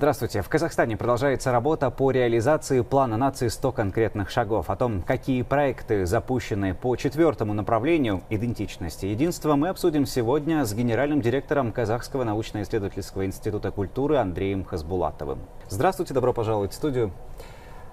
Здравствуйте. В Казахстане продолжается работа по реализации плана нации «100 конкретных шагов». О том, какие проекты запущены по четвертому направлению идентичности и единства, мы обсудим сегодня с генеральным директором Казахского научно-исследовательского института культуры Андреем Хасбулатовым. Здравствуйте, добро пожаловать в студию.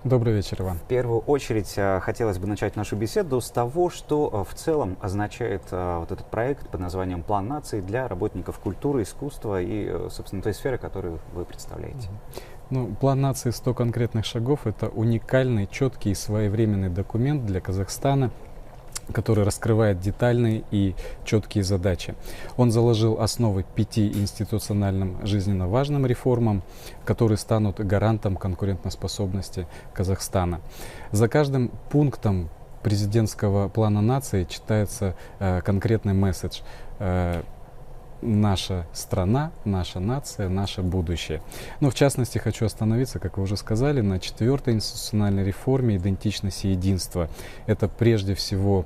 Добрый вечер, Иван. В первую очередь хотелось бы начать нашу беседу с того, что в целом означает вот этот проект под названием «План нации» для работников культуры, искусства и, собственно, той сферы, которую вы представляете. План нации «100 конкретных шагов» — это уникальный, четкий и своевременный документ для Казахстана, который раскрывает детальные и четкие задачи. Он заложил основы 5 институциональным жизненно важным реформам, которые станут гарантом конкурентоспособности Казахстана. За каждым пунктом президентского плана нации читается конкретный месседж: наша страна, наша нация, наше будущее. Но в частности хочу остановиться, как вы уже сказали, на 4-й институциональной реформе идентичности и единства. Это прежде всего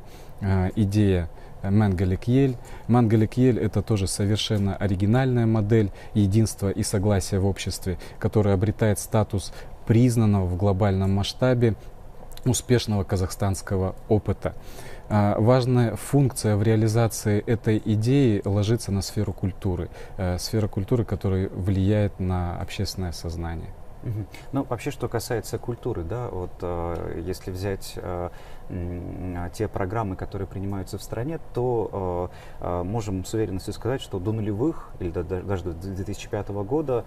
идея Менгелек Йель. Менгелек Йель — это тоже совершенно оригинальная модель единства и согласия в обществе, которая обретает статус признанного в глобальном масштабе успешного казахстанского опыта. Важная функция в реализации этой идеи ложится на сферу культуры. Сфера культуры, которая влияет на общественное сознание. Ну, вообще, что касается культуры, да, вот если взять те программы, которые принимаются в стране, то можем с уверенностью сказать, что до нулевых, или даже до 2005 года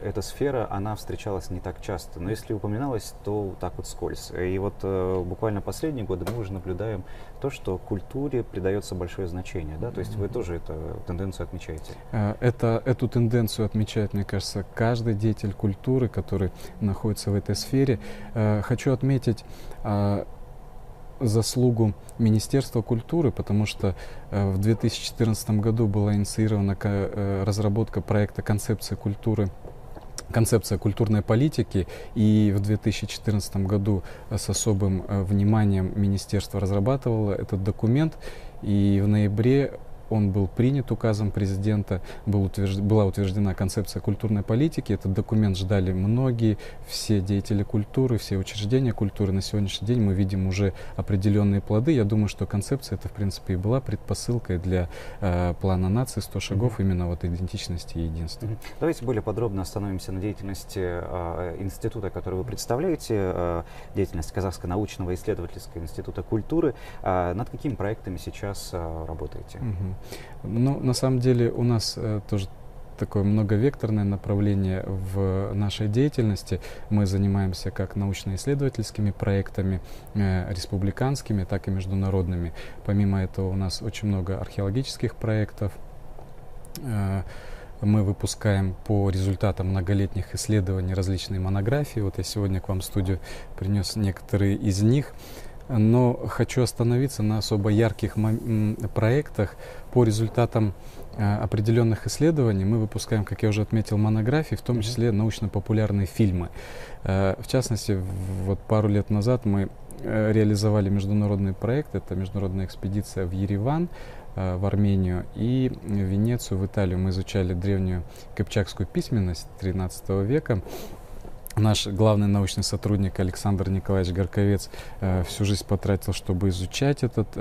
эта сфера, она встречалась не так часто. Но если упоминалась, то так вот вскользь. И вот буквально последние годы мы уже наблюдаем то, что культуре придается большое значение, да, то есть вы тоже эту тенденцию отмечаете? Эту тенденцию отмечает, мне кажется, каждый деятель культуры, который находится в этой сфере. Хочу отметить заслугу Министерства культуры, потому что в 2014 году была инициирована разработка проекта концепция культурной политики, и в 2014 году с особым вниманием министерство разрабатывало этот документ, и в ноябре он был принят указом президента, была утверждена концепция культурной политики. Этот документ ждали многие, все деятели культуры, все учреждения культуры. На сегодняшний день мы видим уже определенные плоды. Я думаю, что концепция это, в принципе, и была предпосылкой для плана нации 100 шагов именно вот идентичности и единства. Давайте более подробно остановимся на деятельности института, который вы представляете, деятельность Казахского научного исследовательского института культуры. Над какими проектами сейчас работаете? Ну, на самом деле у нас тоже такое многовекторное направление в нашей деятельности. Мы занимаемся как научно-исследовательскими проектами, республиканскими, так и международными. Помимо этого у нас очень много археологических проектов. Мы выпускаем по результатам многолетних исследований различные монографии. Вот я сегодня к вам в студию принес некоторые из них. Но хочу остановиться на особо ярких проектах. По результатам определенных исследований мы выпускаем, как я уже отметил, монографии, в том числе научно-популярные фильмы. В частности, вот пару лет назад мы реализовали международный проект. Это международная экспедиция в Ереван, в Армению, и в Венецию, в Италию. Мы изучали древнюю кыпчакскую письменность XIII века. Наш главный научный сотрудник Александр Николаевич Горковец всю жизнь потратил, чтобы изучать этот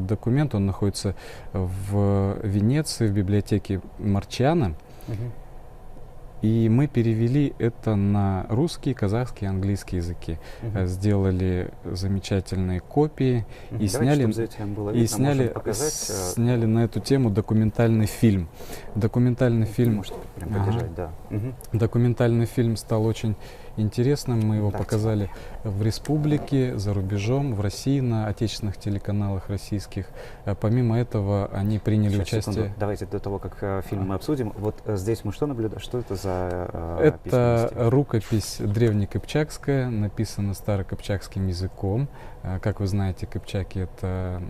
документ. Он находится в Венеции, в библиотеке Марчиана. И мы перевели это на русский, казахский, английский языки. Сделали замечательные копии и сняли на эту тему документальный фильм. Документальный фильм стал очень интересным. Мы его показали в республике, за рубежом, в России, на отечественных телеканалах российских. Помимо этого, они приняли участие... Давайте до того, как фильм мы обсудим. Вот здесь мы что наблюдаем? Что это за Это рукопись древнекыпчакская, написана старокыпчакским языком. Как вы знаете, кыпчаки — это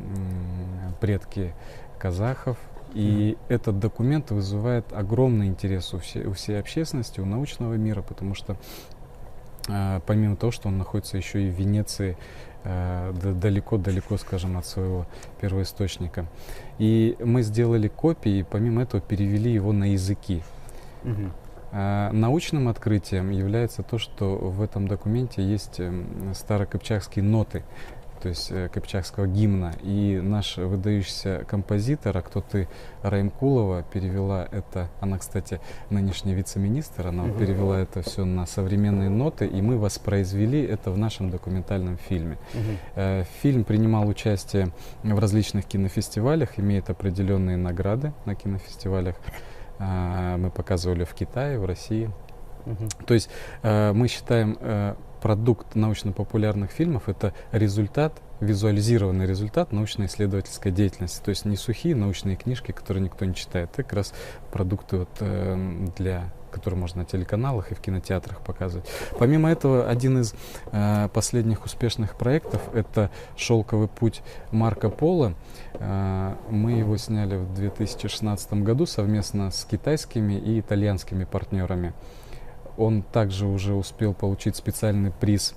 предки казахов. И этот документ вызывает огромный интерес у всей общественности, у научного мира, потому что помимо того, что он находится еще и в Венеции, далеко-далеко, скажем, от своего первоисточника. И мы сделали копии, и помимо этого перевели его на языки. Научным открытием является то, что в этом документе есть старокыпчакские ноты, то есть кыпчакского гимна. И наш выдающийся композитор Актоты Раймкулова перевела это, она, кстати, нынешний вице-министр, она перевела это все на современные ноты, и мы воспроизвели это в нашем документальном фильме. Фильм принимал участие в различных кинофестивалях, имеет определенные награды на кинофестивалях. Мы показывали в Китае, в России. То есть мы считаем, продукт научно-популярных фильмов — это результат, визуализированный результат научно-исследовательской деятельности. То есть не сухие научные книжки, которые никто не читает, это как раз продукты, которые можно на телеканалах и в кинотеатрах показывать. Помимо этого, один из последних успешных проектов — это «Шелковый путь Марко Поло». Мы его сняли в 2016 году совместно с китайскими и итальянскими партнерами. Он также уже успел получить специальный приз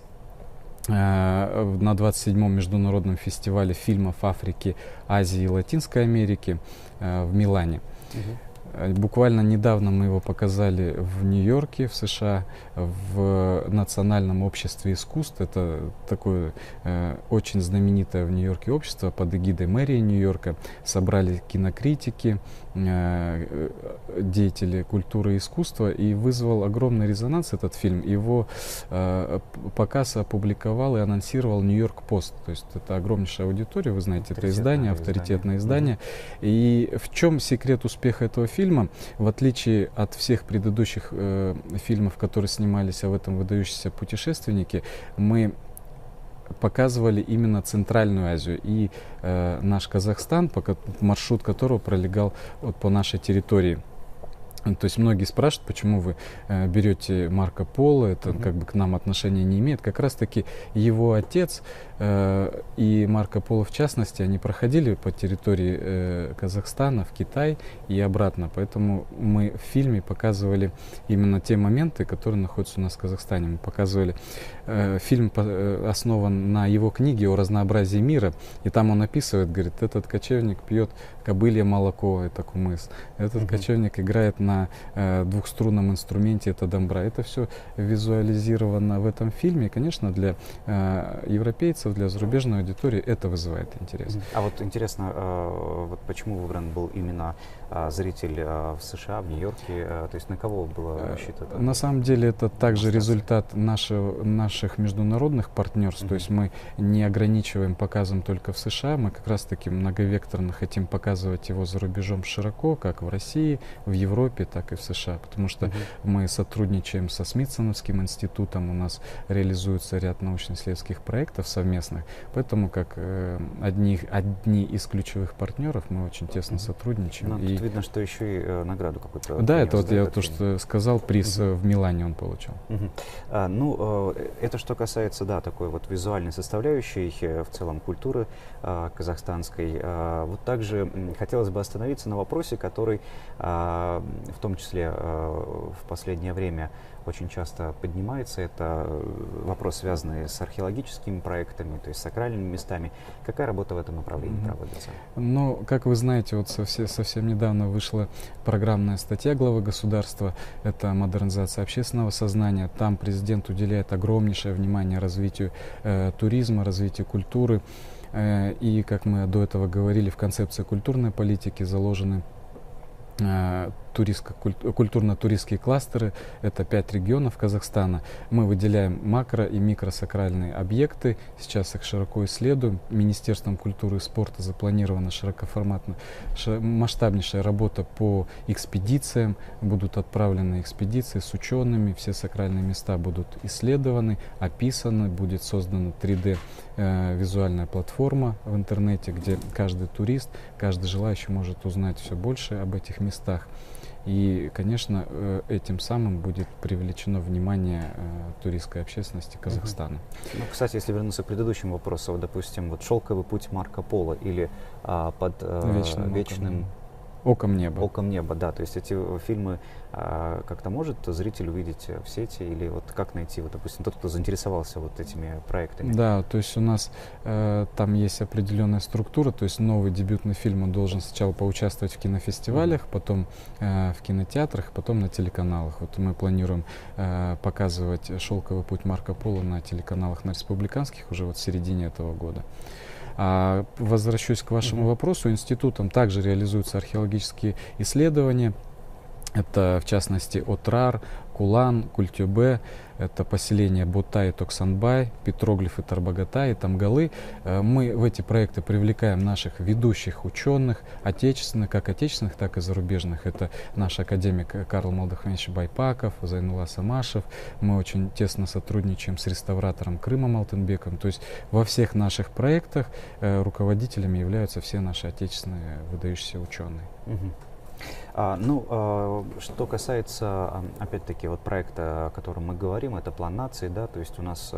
на 27-м международном фестивале фильмов Африки, Азии и Латинской Америки в Милане. Буквально недавно мы его показали в Нью-Йорке, в США, в Национальном обществе искусств. Это такое очень знаменитое в Нью-Йорке общество под эгидой мэрии Нью-Йорка. Собрали кинокритики, деятели культуры и искусства, и вызвал огромный резонанс этот фильм. Его показ опубликовал и анонсировал Нью-Йорк Пост. То есть это огромнейшая аудитория, вы знаете, это издание, авторитетное издание. И в чем секрет успеха этого фильма? В отличие от всех предыдущих фильмов, которые снимались в этом выдающиеся путешественники, мы показывали именно Центральную Азию и наш Казахстан, маршрут которого пролегал по нашей территории. То есть многие спрашивают, почему вы берете Марко Поло, это как бы к нам отношения не имеет. Как раз таки его отец и Марко Поло в частности, они проходили по территории Казахстана в Китай и обратно. Поэтому мы в фильме показывали именно те моменты, которые находятся у нас в Казахстане. Мы показывали, фильм основан на его книге о разнообразии мира, и там он описывает, говорит, этот кочевник пьет кобылье молоко, это кумыс, этот кочевник играет на двухструнном инструменте, это домбра. Это все визуализировано в этом фильме. И, конечно, для европейцев, для зарубежной аудитории это вызывает интерес. А вот интересно, вот почему выбран был именно зритель в США, в Нью-Йорке? То есть на кого было рассчитано? На самом деле это также результат наших международных партнерств. То есть мы не ограничиваем показом только в США, мы как раз таки многовекторно хотим показывать его за рубежом широко, как в России, в Европе, так и в США. Потому что мы сотрудничаем со Смитсоновским институтом, у нас реализуется ряд научно-исследовательских проектов совместных. Поэтому как одни из ключевых партнеров мы очень тесно сотрудничаем. Ну, тут видно, что еще и награду какую-то. Да, это вот я то, что сказал, приз в Милане он получил. Ну, это что касается, да, такой вот визуальной составляющей в целом культуры казахстанской. Вот также хотелось бы остановиться на вопросе, который в том числе в последнее время очень часто поднимается. Это вопрос, связанный с археологическими проектами, то есть сакральными местами. Какая работа в этом направлении проводится? Ну, как вы знаете, вот совсем недавно вышла программная статья главы государства. Это модернизация общественного сознания. Там президент уделяет огромнейшее внимание развитию туризма, развитию культуры. И, как мы до этого говорили, в концепции культурной политики заложены культурно-туристские кластеры. Это 5 регионов Казахстана. Мы выделяем макро- и микросакральные объекты. Сейчас их широко исследуем. Министерством культуры и спорта запланирована широкоформатная, масштабнейшая работа по экспедициям. Будут отправлены экспедиции с учеными. Все сакральные места будут исследованы, описаны. Будет создана 3D визуальная платформа в интернете, где каждый турист, каждый желающий может узнать все больше об этих местах. И, конечно, этим самым будет привлечено внимание туристской общественности Казахстана. Ну, кстати, если вернуться к предыдущему вопросу, допустим, вот «Шелковый путь Марко Поло» или под вечным «Оком неба». «Оком неба», да. То есть эти фильмы как-то может зритель увидеть в сети, или вот как найти, вот, допустим, тот, кто заинтересовался вот этими проектами? Да, то есть у нас там есть определенная структура, то есть новый дебютный фильм он должен сначала поучаствовать в кинофестивалях, потом в кинотеатрах, потом на телеканалах. Вот мы планируем показывать «Шелковый путь Марко Поло» на телеканалах, на республиканских уже вот в середине этого года. Возвращусь к вашему вопросу. Институтом также реализуются археологические исследования. Это, в частности, Отрар, Кулан, Культюбе, это поселение Ботай, Токсанбай, петроглифы Тарбагатай, Тамгалы. Мы в эти проекты привлекаем наших ведущих ученых, отечественных, так и зарубежных. Это наш академик Карл Молдахович Байпаков, Зайнула Самашев. Мы очень тесно сотрудничаем с реставратором Крымом Алтынбеком. То есть во всех наших проектах руководителями являются все наши отечественные выдающиеся ученые. Что касается, опять-таки, вот проекта, о котором мы говорим, это план нации, да, то есть у нас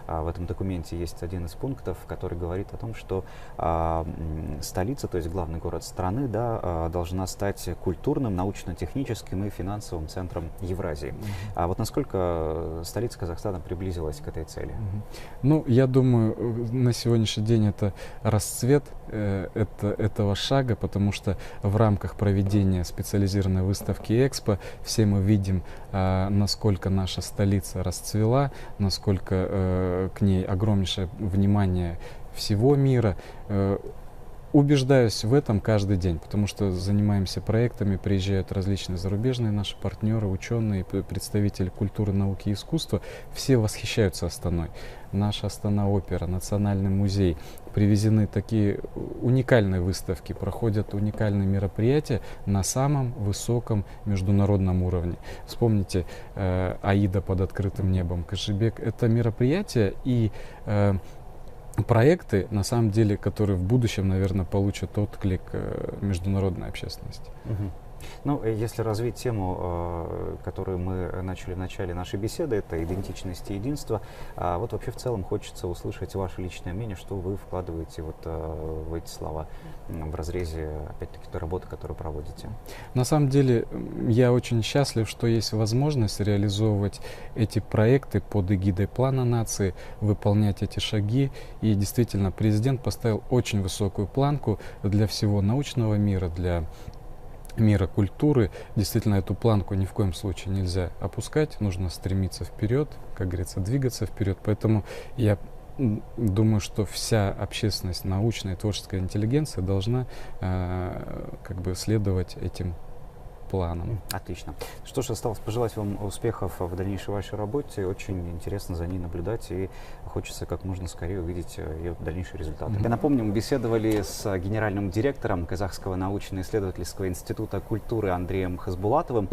в этом документе есть один из пунктов, который говорит о том, что столица, то есть главный город страны, да, должна стать культурным, научно-техническим и финансовым центром Евразии. А вот насколько столица Казахстана приблизилась к этой цели? Ну, я думаю, на сегодняшний день это расцвет этого шага, потому что в рамках проведения специализированной выставки Экспо все мы видим, насколько наша столица расцвела, насколько к ней огромнейшее внимание всего мира. Убеждаюсь в этом каждый день, потому что занимаемся проектами, приезжают различные зарубежные наши партнеры, ученые, представители культуры, науки и искусства. Все восхищаются Астаной. Наша Астана-опера, Национальный музей. Привезены такие уникальные выставки, проходят уникальные мероприятия на самом высоком международном уровне. Вспомните «Аида под открытым небом», «Кашибек». Это мероприятие и проекты, на самом деле, которые в будущем, наверное, получат отклик международной общественности. Ну, если развить тему, которую мы начали в начале нашей беседы, это идентичность и единство, вот вообще в целом хочется услышать ваше личное мнение, что вы вкладываете вот в эти слова в разрезе, опять-таки, той работы, которую проводите. На самом деле, я очень счастлив, что есть возможность реализовывать эти проекты под эгидой плана нации, выполнять эти шаги. И действительно, президент поставил очень высокую планку для всего научного мира, для мира культуры. Действительно, эту планку ни в коем случае нельзя опускать, нужно стремиться вперед, как говорится, двигаться вперед. Поэтому я думаю, что вся общественность, научная и творческая интеллигенция должна как бы следовать этим планам. Отлично. Что ж, осталось пожелать вам успехов в дальнейшей вашей работе. Очень интересно за ней наблюдать, и хочется как можно скорее увидеть ее дальнейшие результаты. Я напомню, мы беседовали с генеральным директором Казахского научно-исследовательского института культуры Андреем Хасбулатовым.